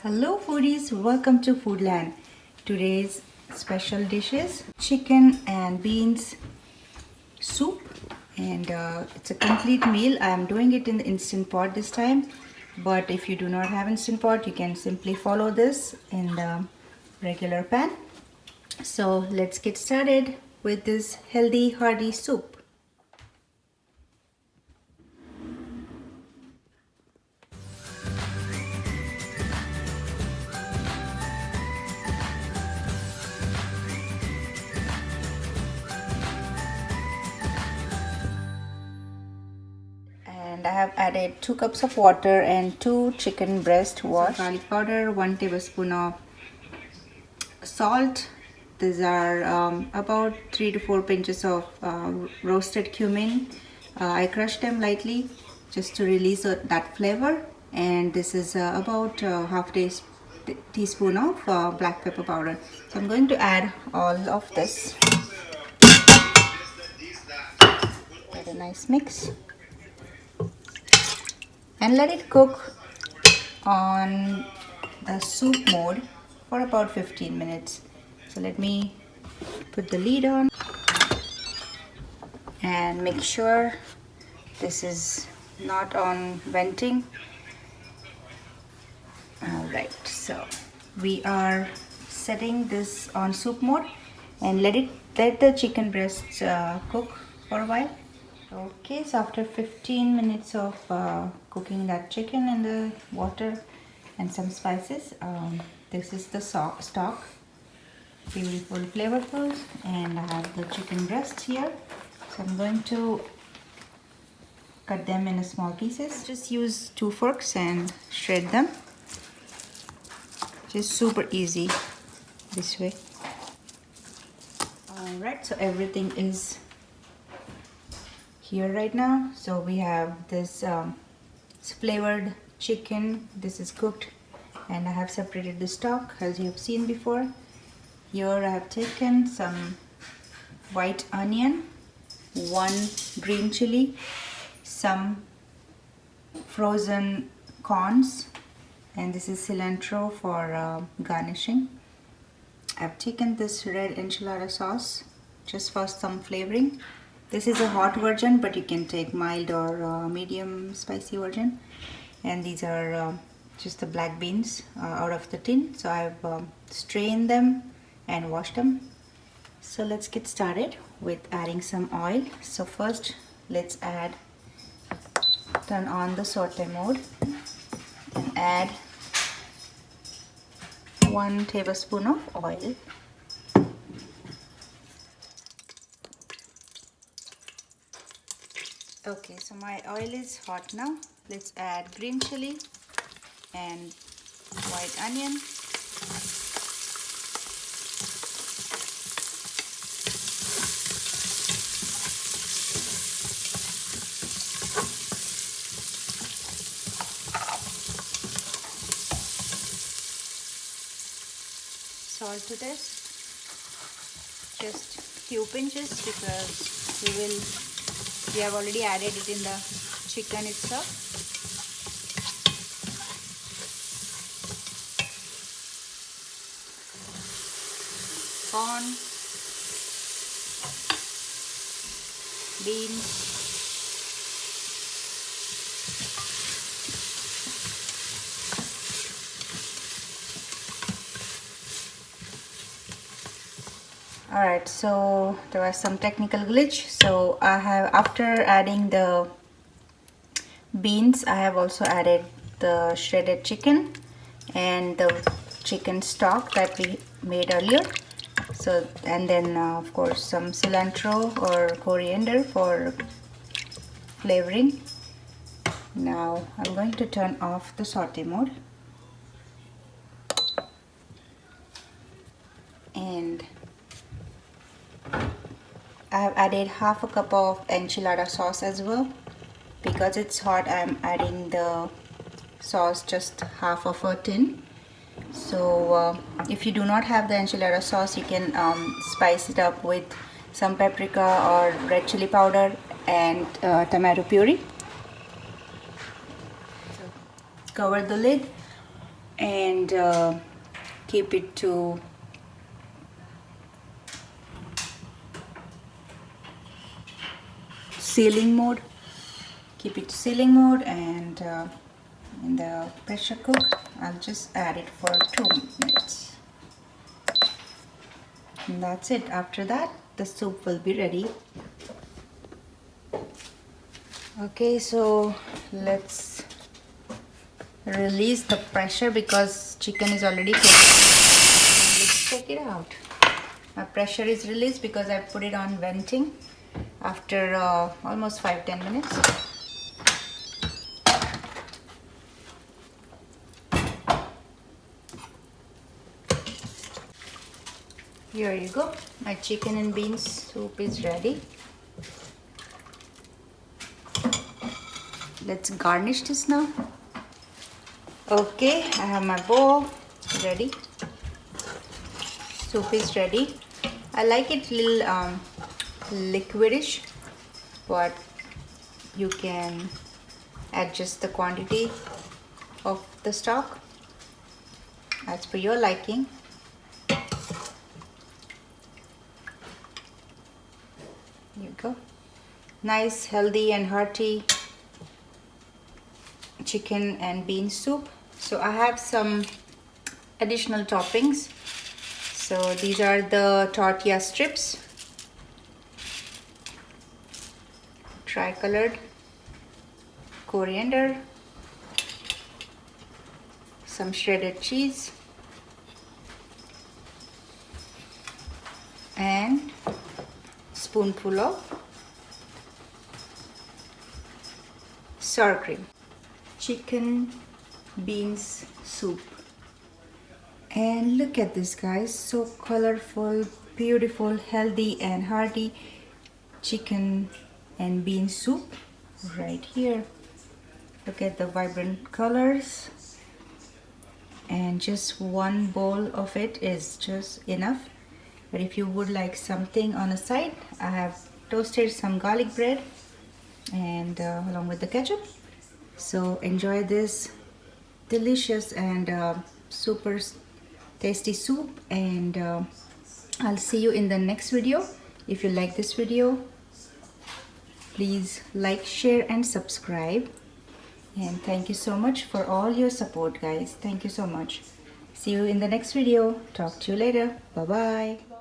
Hello foodies, welcome to Foodland. Today's special dishes, chicken and beans soup, and it's a complete meal. I am doing it in the instant pot this time, but if you do not have instant pot, you can simply follow this in the regular pan. So let's get started with this healthy hearty soup. And I have added 2 cups of water and 2 chicken breast washed, garlic powder, 1 tablespoon of salt. These are about 3 to 4 pinches of roasted cumin. I crushed them lightly just to release that flavor, and this is about half teaspoon of black pepper powder. So I'm going to add all of this. Get a nice mix and let it cook on the soup mode for about 15 minutes. So let me put the lid on and make sure this is not on venting. Alright, so we are setting this on soup mode and let the chicken breasts cook for a while. Okay, so after 15 minutes of cooking that chicken in the water and some spices, this is the stock. Beautiful, flavorful, and I have the chicken breasts here. So I'm going to cut them in small pieces. Just use 2 forks and shred them. Just super easy this way. Alright, so everything is here right now. So we have this flavored chicken. This is cooked, and I have separated the stock as you have seen before. Here I have taken some white onion, 1 green chili, some frozen corns, and this is cilantro for garnishing. I've taken this red enchilada sauce just for some flavoring. This is a hot version, but you can take mild or medium spicy version. And these are just the black beans out of the tin. So I've strained them and washed them. So let's get started with adding some oil. So first let's turn on the saute mode and add 1 tablespoon of oil. Okay, so my oil is hot now. Let's add green chili and white onion. Salt to this, just few pinches, because we have already added it in the chicken itself. Corn, beans, alright, so there was some technical glitch. So I have, after adding the beans, I have also added the shredded chicken and the chicken stock that we made earlier. So, and then of course some cilantro or coriander for flavoring. Now I'm going to turn off the saute mode and I have added half a cup of enchilada sauce as well. Because it's hot, I'm adding the sauce just half of a tin. So if you do not have the enchilada sauce, you can spice it up with some paprika or red chili powder and tomato puree. So cover the lid and keep it to sealing mode. Keep it to sealing mode, and in the pressure cook I'll just add it for 2 minutes, and that's it. After that the soup will be ready. Okay, so let's release the pressure because chicken is already cooked. Check it out. My pressure is released because I put it on venting after almost 5-10 minutes. Here you go. My chicken and beans soup is ready. Let's garnish this now. Okay, I have my bowl ready. Soup is ready. I like it little liquidish, but you can adjust the quantity of the stock as per your liking. Here you go. Nice, healthy and hearty chicken and bean soup. So I have some additional toppings. So these are the tortilla strips, tricolored, coriander, some shredded cheese, and spoonful of sour cream. Chicken beans soup. And look at this, guys, so colorful, beautiful, healthy and hearty chicken and bean soup right here. Look at the vibrant colors, and just one bowl of it is just enough. But if you would like something on a side, I have toasted some garlic bread and along with the ketchup. So enjoy this delicious and super tasty soup, and I'll see you in the next video. If you like this video, please like, share and subscribe, and thank you so much for all your support, guys. Thank you so much. See you in the next video. Talk to you later. Bye bye.